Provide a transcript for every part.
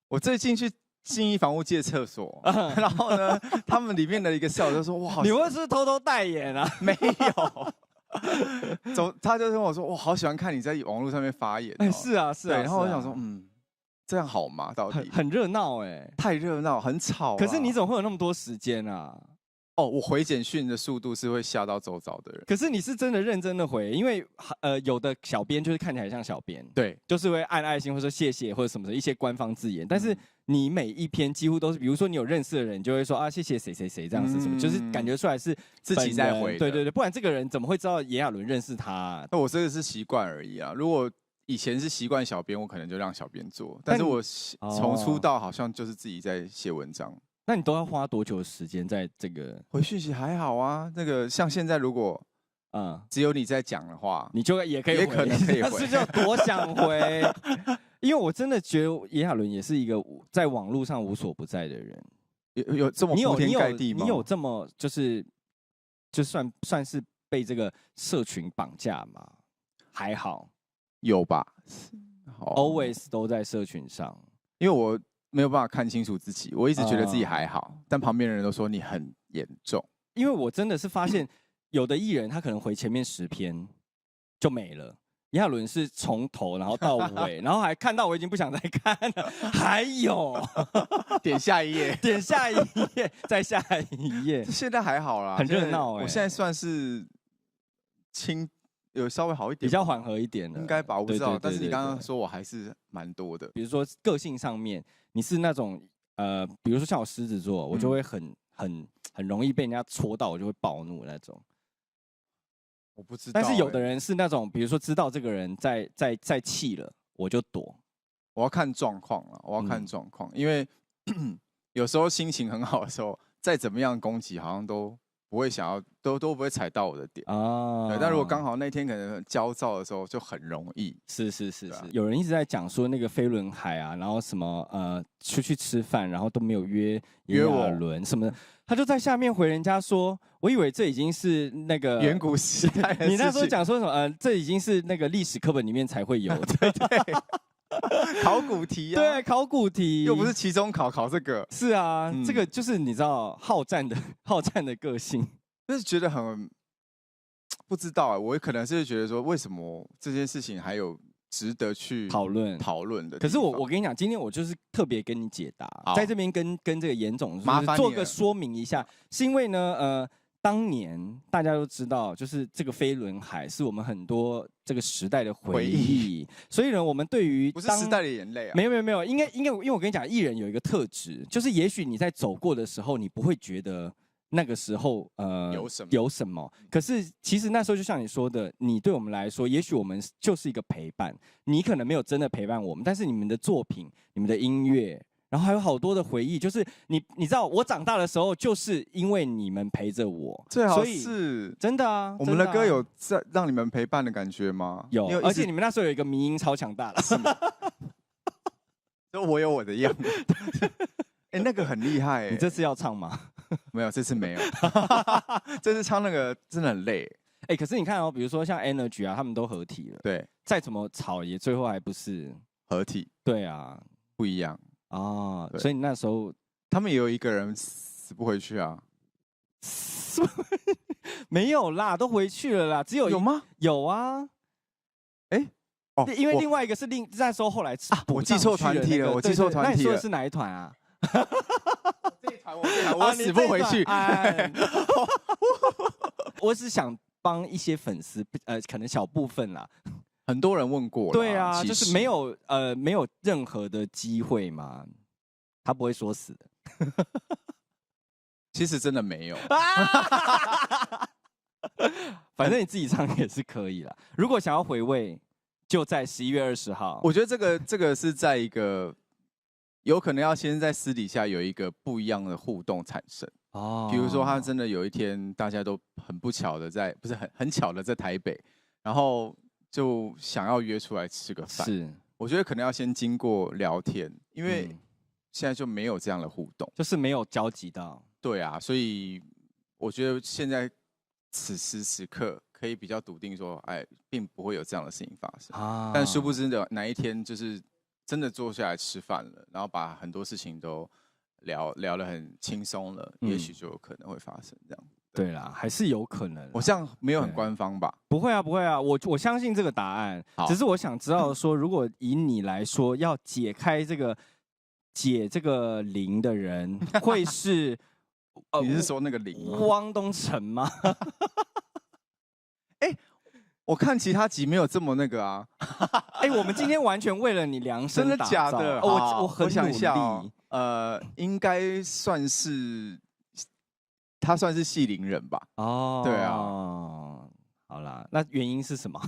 我最近去信义房屋借厕所，然后呢，他们里面的一个校友就说：“哇，你会是偷偷代言啊？没有。”他就跟我说：“我好喜欢看你在网络上面发言。”哎，是啊，是啊。对，然后我想说，这样好吗？到底很热闹哎，太热闹，很吵。可是你怎么会有那么多时间啊？哦，我回简讯的速度是会吓到周遭的人。可是你是真的认真的回，因为有的小编就是看起来像小编，对，就是会按爱心或者说谢谢或者什么的一些官方字眼，但是你每一篇几乎都是，比如说你有认识的人，你就会说啊谢谢谁谁谁这样子什么，就是感觉出来是自己在回。对对对，不然这个人怎么会知道炎亚纶认识他啊？那我这个是习惯而已啊。如果以前是习惯小编，我可能就让小编做，但是我从出道好像就是自己在写文章。那你都要花多久的时间在这个回讯息？还好啊，那个像现在如果只有你在讲的话，你就也可以回，也可能可以回。但是就多想回，因为我真的觉得炎亚纶也是一个在网络上无所不在的人。有这么铺天盖地吗？你有这么就算是被这个社群绑架吗？还好，有吧 ？Always 都在社群上，因为我没有办法看清楚自己，我一直觉得自己还好，但旁边的人都说你很严重。因为我真的是发现，有的艺人他可能回前面10篇就没了，炎亚纶是从头然后到尾，然后还看到我已经不想再看了，还有点下一页，点下一页，再下一页。现在还好啦，很热闹我现在算是有稍微好一点，比较缓和一点了，应该吧？我不知道。但是你刚刚说我还是蛮多的，比如说个性上面，你是那种比如说像我狮子座，我就会很容易被人家戳到，我就会暴怒那种。我不知道。但是有的人是那种，比如说知道这个人在气了，我就躲。我要看状况了，我要看状况，因为有时候心情很好的时候，再怎么样攻击，好像都不会想要，都不会踩到我的点啊。但如果刚好那天可能很焦躁的时候，就很容易。是，有人一直在讲说那个飞轮海啊，然后什么出去吃饭，然后都没有约炎亚纶什么的，他就在下面回人家说，我以为这已经是那个远古时代的事情。你那时候讲说什么这已经是那个历史课本里面才会有的，对。考古题啊，对，考古题又不是期中考这个。是啊，这个就是你知道好战的个性，就是觉得很不知道啊。我可能是觉得说，为什么这件事情还有值得去讨论的？可是我跟你讲，今天我就是特别跟你解答，在这边跟这个严总麻烦做个说明一下，是因为呢当年大家都知道，就是这个飞轮海是我们很多这个时代的回忆，所以呢，我们对于不是时代的眼泪啊，没有，应该，因为我跟你讲，艺人有一个特质，就是也许你在走过的时候，你不会觉得那个时候有什么，可是其实那时候就像你说的，你对我们来说，也许我们就是一个陪伴，你可能没有真的陪伴我们，但是你们的作品、你们的音乐。然后还有好多的回忆，就是你知道，我长大的时候，就是因为你们陪着我，最好是真的啊。我们的歌有在让你们陪伴的感觉吗？有，而且你们那时候有一个迷音超强大的，就我有我的样子。哎，那个很厉害哎。你这次要唱吗？没有，这次没有。这次唱那个真的很累。哎，可是你看哦，比如说像 Energy 啊，他们都合体了，对，再怎么吵也最后还不是合体。对啊，不一样。所以你那时候他们也有一个人死不回去啊？没有啦，都回去了啦。有吗？有啊。因为另外一个是那时候后来我记错团体了，我记错团体了。那你说的是哪一团啊？这一团我死不回去。我只想帮一些粉丝，可能小部分啦。很多人问过，对啊，就是没有任何的机会嘛，他不会说死的。其实真的没有，反正你自己唱也是可以啦。如果想要回味，就在11月20号。我觉得这个是在一个有可能要先在私底下有一个不一样的互动产生。比如说他真的有一天大家都很不巧的不是很巧的在台北，然后就想要约出来吃个饭，我觉得可能要先经过聊天，因为现在就没有这样的互动，就是没有交集到。对啊，所以我觉得现在此时此刻可以比较笃定说，并不会有这样的事情发生。但殊不知的哪一天就是真的坐下来吃饭了，然后把很多事情都聊得很轻松了，也许就有可能会发生这样。对啦，还是有可能。我这样没有很官方吧？不会啊，不会啊，我相信这个答案。只是我想知道说，如果以你来说，要解这个铃的人，会是你是说那个铃吗？汪东城吗？我看其他集没有这么那个啊。我们今天完全为了你量身打造。真的假的？我很想一下哦。应该算是他算是系铃人吧？哦，对啊。好啦，那原因是什么？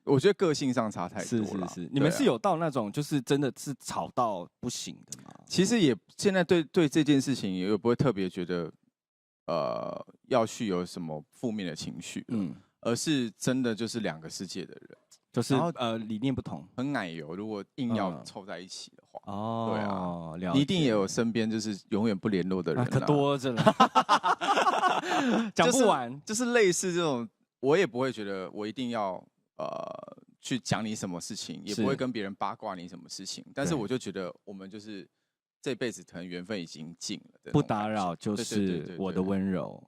我觉得个性上差太多了。是，你们是有到那种就是真的是吵到不行的吗？其实现在对这件事情也不会特别觉得要去有什么负面的情绪，而是真的就是两个世界的人，就是理念不同，很奶油。如果硬要凑在一起的话，对啊，你一定也有身边就是永远不联络的人，可多着了，讲不完。就是类似这种，我也不会觉得我一定要去讲你什么事情，也不会跟别人八卦你什么事情。但是我就觉得我们就是这辈子可能缘分已经尽了，不打扰就是我的温柔。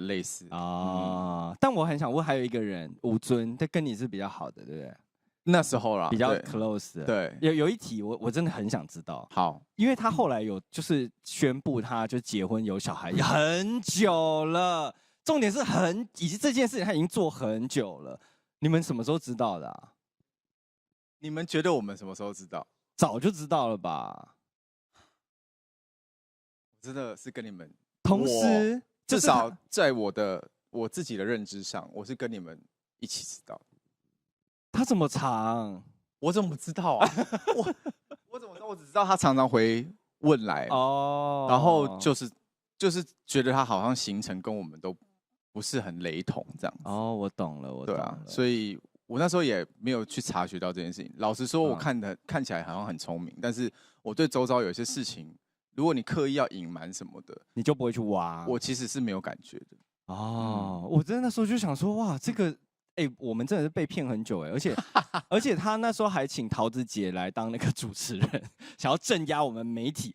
类似但我很想问，还有一个人吴尊，他跟你是比较好的，对不对？那时候啦，比较 close 的。对，有一题我真的很想知道。好，因为他后来有就是宣布他就结婚有小孩很久了，重点是以及这件事情他已经做很久了。你们什么时候知道的啊？你们觉得我们什么时候知道？早就知道了吧？真的是跟你们同时。至少在我自己的认知上，我是跟你们一起知道。他这么长，我怎么知道啊？我怎么知道？我只知道他常常回问来然后就是觉得他好像行程跟我们都不是很雷同这样子。我懂了，对啊，所以我那时候也没有去察觉到这件事情。老实说，我看起来好像很聪明，但是我对周遭有些事情。如果你刻意要隐瞒什么的，你就不会去挖。我其实是没有感觉的。我真的那时候就想说，哇，这个，我们真的是被骗很久而且他那时候还请陶子姐来当那个主持人，想要镇压我们媒体。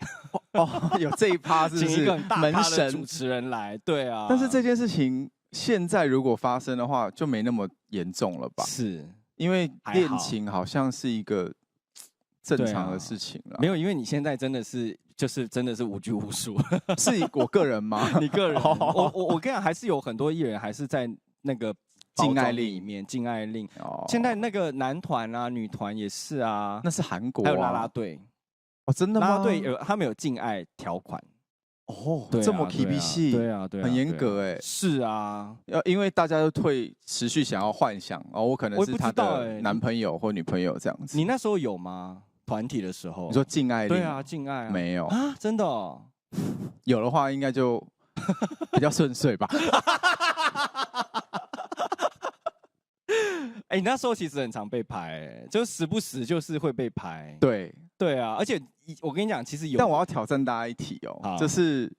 有这一趴是不是？请一个很大咖的主持人来，对啊。但是这件事情现在如果发生的话，就没那么严重了吧？是因为恋情好像是一个正常的事情了。没有，因为你现在真的是无拘无束。是我个人吗？你个人，我跟你讲，还是有很多艺人还是在那个禁爱令里面，禁爱令。现在那个男团啊、女团也是啊，那是韩国，还有啦啦队。真的吗？啦啦队他们有禁爱条款。这么 KP 系，对啊，很严格是啊，因为大家都会持续想要幻想，我可能是他的男朋友或女朋友这样子。你那时候有吗？团体的时候？你说禁爱令？对啊，禁爱没有啊，真的。有的话应该就比较顺遂吧。你那时候其实很常被拍，就时不时就是会被拍。对啊，而且我跟你讲，其实有。但我要挑战大家一题就是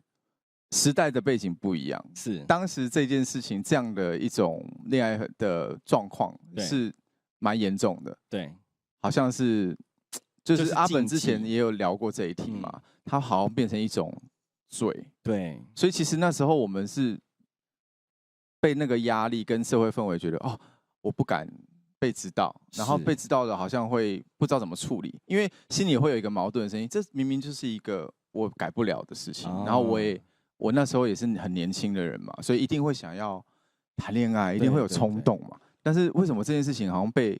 时代的背景不一样，是当时这件事情这样的一种恋爱的状况是蛮严重的。对，好像是就是阿本之前也有聊过这一题嘛，他好像变成一种罪。对，所以其实那时候我们是被那个压力跟社会氛围觉得我不敢被知道，然后被知道了好像会不知道怎么处理，因为心里会有一个矛盾的声音，这明明就是一个我改不了的事情。然后我那时候也是很年轻的人嘛，所以一定会想要谈恋爱，一定会有冲动嘛。但是为什么这件事情好像被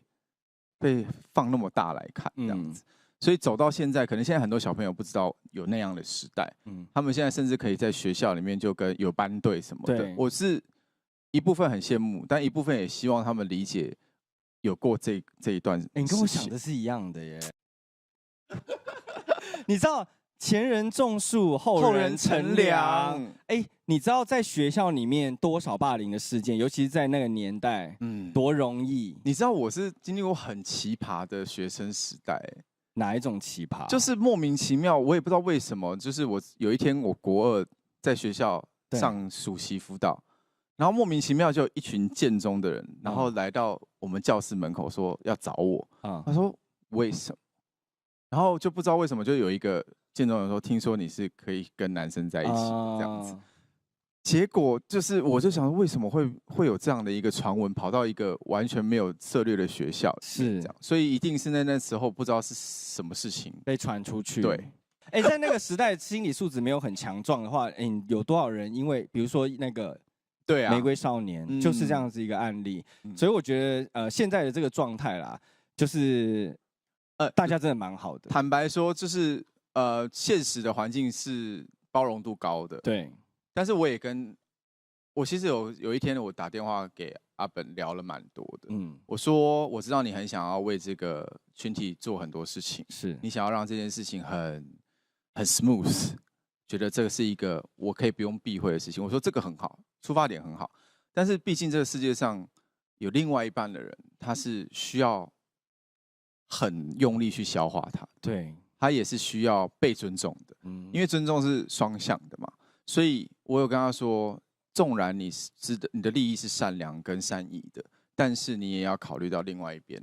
放那么大来看这样子？所以走到现在，可能现在很多小朋友不知道有那样的时代，他们现在甚至可以在学校里面就跟有班队什么的。我是一部分很羡慕，但一部分也希望他们理解有过这一段。你跟我想的是一样的耶。你知道前人种树，后人乘凉。你知道在学校里面多少霸凌的事件，尤其是在那个年代，多容易。你知道我是经历过很奇葩的学生时代。哪一种奇葩？就是莫名其妙，我也不知道为什么。就是我有一天我国2在学校上暑期辅导，然后莫名其妙就有一群建中的人，然后来到我们教室门口说要找我。他说为什么？然后就不知道为什么就有一个建中人说，听说你是可以跟男生在一起这样子。结果就是，我就想说，为什么会有这样的一个传闻，跑到一个完全没有涉猎的学校，是这样，所以一定是那时候不知道是什么事情被传出去。对，在那个时代，心理素质没有很强壮的话，有多少人因为比如说那个对啊玫瑰少年就是这样子一个案例，所以我觉得现在的这个状态啦，就是大家真的蛮好的。坦白说，就是现实的环境是包容度高的，对。但是我其实有一天我打电话给阿本聊了蛮多的，我说我知道你很想要为这个群体做很多事情，是你想要让这件事情很 smooth， 觉得这个是一个我可以不用避讳的事情。我说这个很好，出发点很好，但是毕竟这个世界上有另外一半的人，他是需要很用力去消化它，对，他也是需要被尊重的，因为尊重是双向的嘛。所以我有跟他说，纵然你的利益是善良跟善意的，但是你也要考虑到另外一边。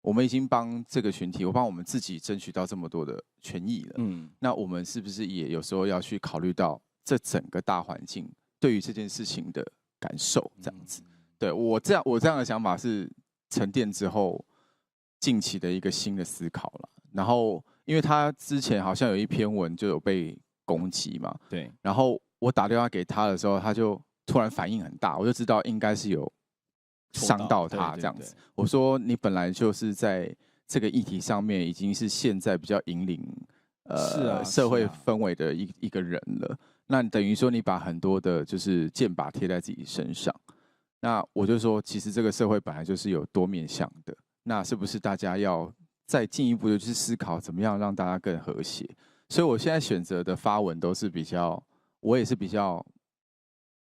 我们已经帮这个群体，我帮我们自己争取到这么多的权益了，那我们是不是也有时候要去考虑到这整个大环境对于这件事情的感受？这样子，对我这样的想法是沉淀之后近期的一个新的思考了。然后，因为他之前好像有一篇文就有被攻击嘛，对，然后我打电话给他的时候，他就突然反应很大，我就知道应该是有伤到他这样子。我说你本来就是在这个议题上面已经是现在比较引领社会氛围的一个人了，那等于说你把很多的就是箭靶贴在自己身上，那我就说其实这个社会本来就是有多面向的，那是不是大家要再进一步的去思考怎么样让大家更和谐？所以我现在选择的发文都是比较，我也是比较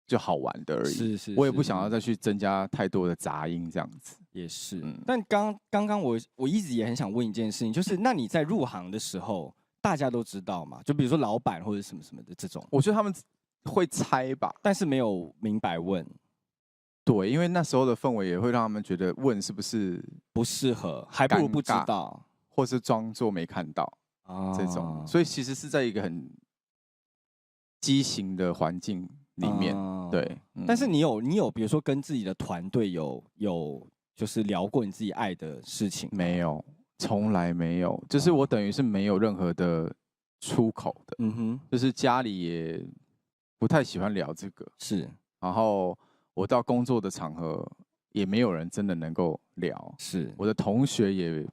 就好玩的而已。我也不想要再去增加太多的杂音这样子。也是，但刚刚我一直也很想问一件事情，就是那你在入行的时候，大家都知道嘛？就比如说老板或者什么什么的这种，我觉得他们会猜吧，但是没有明白问。对，因为那时候的氛围也会让他们觉得问是不是不适合，还不如不知道，或是装作没看到。这种，所以其实是在一个很畸形的环境里面，对。但是你有，比如说跟自己的团队有就是聊过你自己爱的事情？没有，从来没有。就是我等于是没有任何的出口的，就是家里也不太喜欢聊这个，是。然后我到工作的场合也没有人真的能够聊，是。我的同学也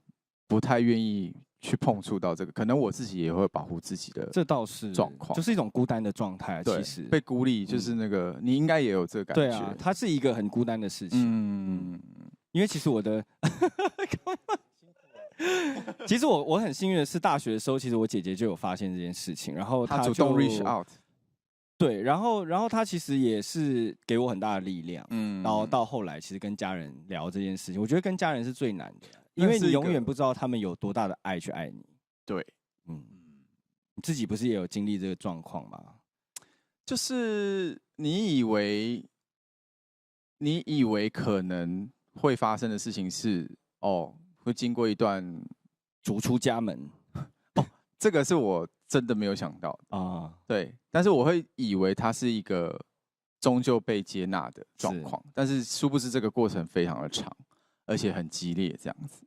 不太愿意去碰触到这个，可能我自己也会保护自己的，这倒是状况，就是一种孤单的状态。其实被孤立，就是那个，你应该也有这个感觉。对啊，它是一个很孤单的事情。因为其实我的，其实我很幸运的是，大学的时候，其实我姐姐就有发现这件事情，然后她主动 reach out。对，然后她其实也是给我很大的力量。然后到后来，其实跟家人聊这件事情，我觉得跟家人是最难的。因为你永远不知道他们有多大的爱去爱你。对，你自己不是也有经历这个状况吗？就是你以为可能会发生的事情是会经过一段逐出家门。这个是我真的没有想到啊。对，但是我会以为它是一个终究被接纳的状况，但是殊不知这个过程非常的长。而且很激烈，这样子